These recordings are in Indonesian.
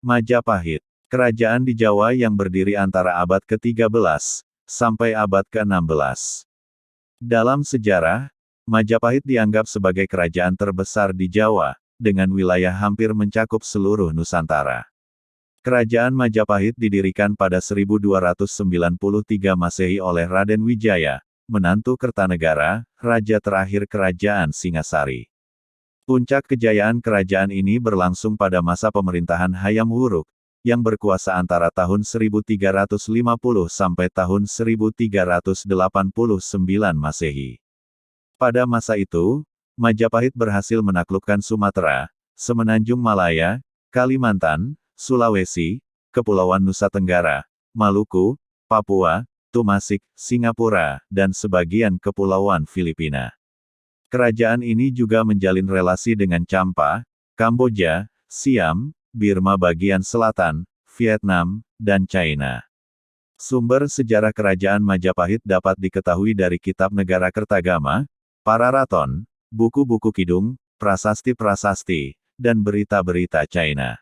Majapahit, kerajaan di Jawa yang berdiri antara abad ke-13 sampai abad ke-16. Dalam sejarah, Majapahit dianggap sebagai kerajaan terbesar di Jawa, dengan wilayah hampir mencakup seluruh Nusantara. Kerajaan Majapahit didirikan pada 1293 Masehi oleh Raden Wijaya, menantu Kertanegara, raja terakhir Kerajaan Singasari. Puncak kejayaan kerajaan ini berlangsung pada masa pemerintahan Hayam Wuruk, yang berkuasa antara tahun 1350 sampai tahun 1389 Masehi. Pada masa itu, Majapahit berhasil menaklukkan Sumatera, Semenanjung Malaya, Kalimantan, Sulawesi, Kepulauan Nusa Tenggara, Maluku, Papua, Tumasik, Singapura, dan sebagian Kepulauan Filipina. Kerajaan ini juga menjalin relasi dengan Champa, Kamboja, Siam, Birma bagian selatan, Vietnam, dan China. Sumber sejarah kerajaan Majapahit dapat diketahui dari Kitab Negara Kertagama, Pararaton, buku-buku kidung, prasasti-prasasti, dan berita-berita China.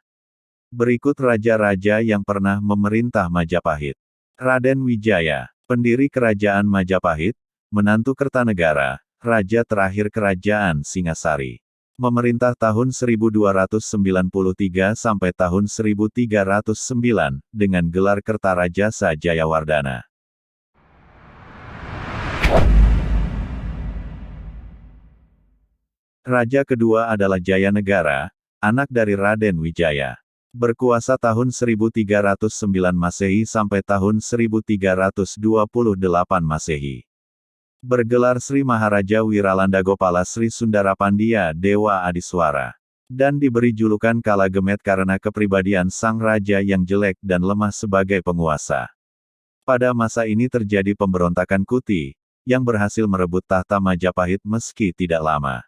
Berikut raja-raja yang pernah memerintah Majapahit. Raden Wijaya, pendiri kerajaan Majapahit, menantu Kertanegara, raja terakhir Kerajaan Singasari. Memerintah tahun 1293 sampai tahun 1309, dengan gelar Kertarajasa Jayawardana. Raja kedua adalah Jayanegara, anak dari Raden Wijaya. Berkuasa tahun 1309 Masehi sampai tahun 1328 Masehi. Bergelar Sri Maharaja Wiralandagopala Sri Sundarapandia Dewa Adiswara. Dan diberi julukan Kalagemet karena kepribadian sang raja yang jelek dan lemah sebagai penguasa. Pada masa ini terjadi pemberontakan Kuti, yang berhasil merebut tahta Majapahit meski tidak lama.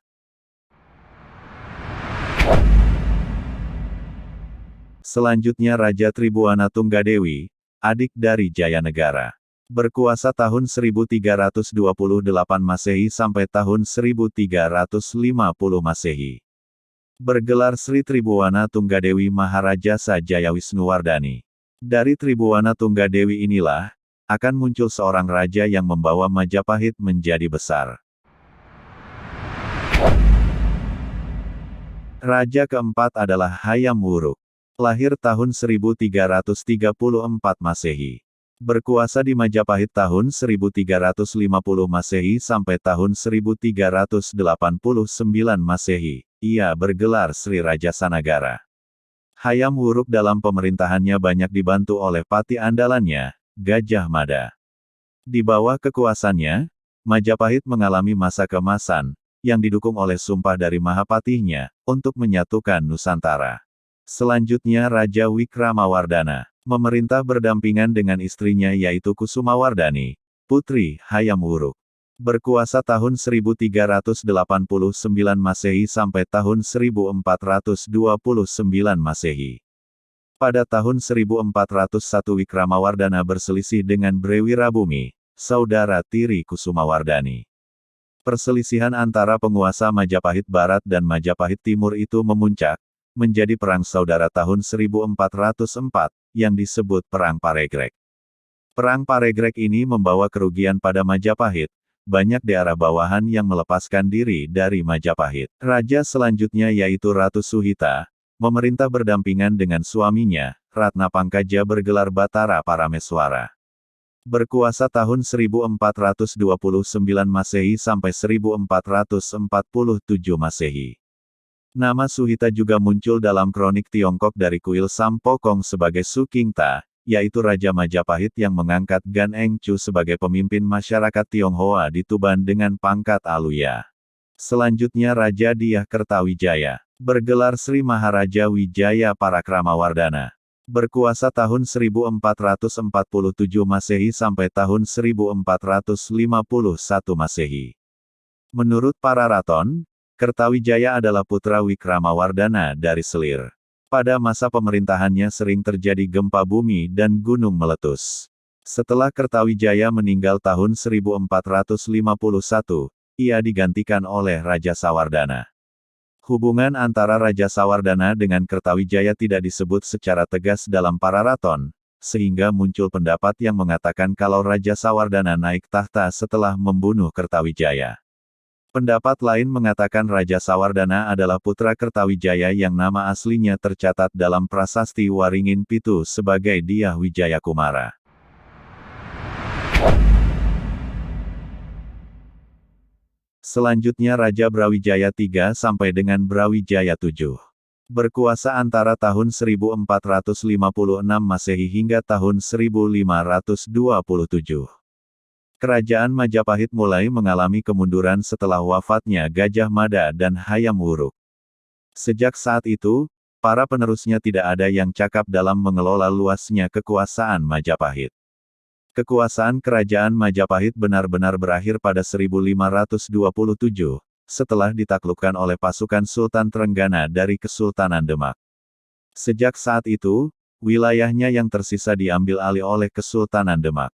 Selanjutnya Raja Tribuana Tunggadewi, adik dari Jayanegara. Berkuasa tahun 1328 Masehi sampai tahun 1350 Masehi. Bergelar Sri Tribuana Tunggadewi Maharajasa Jayawisnuwardani. Dari Tribuana Tunggadewi inilah, akan muncul seorang raja yang membawa Majapahit menjadi besar. Raja keempat adalah Hayam Wuruk. Lahir tahun 1334 Masehi. Berkuasa di Majapahit tahun 1350 Masehi sampai tahun 1389 Masehi. Ia bergelar Sri Raja Sanagara. Hayam Wuruk dalam pemerintahannya banyak dibantu oleh pati andalannya, Gajah Mada. Di bawah kekuasaannya, Majapahit mengalami masa keemasan, yang didukung oleh sumpah dari Mahapatihnya, untuk menyatukan Nusantara. Selanjutnya Raja Wikramawardana, memerintah berdampingan dengan istrinya yaitu Kusumawardani, putri Hayam Wuruk. Berkuasa tahun 1389 Masehi sampai tahun 1429 Masehi. Pada tahun 1401 Wikramawardana berselisih dengan Brewirabumi, saudara tiri Kusumawardani. Perselisihan antara penguasa Majapahit Barat dan Majapahit Timur itu memuncak, menjadi Perang Saudara tahun 1404, yang disebut Perang Paregrek. Perang Paregrek ini membawa kerugian pada Majapahit, banyak daerah bawahan yang melepaskan diri dari Majapahit. Raja selanjutnya yaitu Ratu Suhita, memerintah berdampingan dengan suaminya, Ratna Pangkaja bergelar Batara Parameswara. Berkuasa tahun 1429 Masehi sampai 1447 Masehi. Nama Suhita juga muncul dalam kronik Tiongkok dari kuil Sampokong sebagai Sukingta, yaitu Raja Majapahit yang mengangkat Gan Engcu sebagai pemimpin masyarakat Tionghoa di Tuban dengan pangkat Aluya. Selanjutnya Raja Dyah Kertawijaya, bergelar Sri Maharaja Wijaya Parakramawardana. Berkuasa tahun 1447 Masehi sampai tahun 1451 Masehi. Menurut Pararaton, Kertawijaya adalah putra Wikramawardana dari Selir. Pada masa pemerintahannya sering terjadi gempa bumi dan gunung meletus. Setelah Kertawijaya meninggal tahun 1451, ia digantikan oleh Raja Sawardana. Hubungan antara Raja Sawardana dengan Kertawijaya tidak disebut secara tegas dalam Pararaton, sehingga muncul pendapat yang mengatakan kalau Raja Sawardana naik tahta setelah membunuh Kertawijaya. Pendapat lain mengatakan Raja Sawardana adalah putra Kertawijaya yang nama aslinya tercatat dalam prasasti Waringin Pitu sebagai Dyah Wijaya Kumara. Selanjutnya Raja Brawijaya III sampai dengan Brawijaya VII. Berkuasa antara tahun 1456 Masehi hingga tahun 1527. Kerajaan Majapahit mulai mengalami kemunduran setelah wafatnya Gajah Mada dan Hayam Wuruk. Sejak saat itu, para penerusnya tidak ada yang cakap dalam mengelola luasnya kekuasaan Majapahit. Kekuasaan Kerajaan Majapahit benar-benar berakhir pada 1527, setelah ditaklukkan oleh pasukan Sultan Trenggana dari Kesultanan Demak. Sejak saat itu, wilayahnya yang tersisa diambil alih oleh Kesultanan Demak.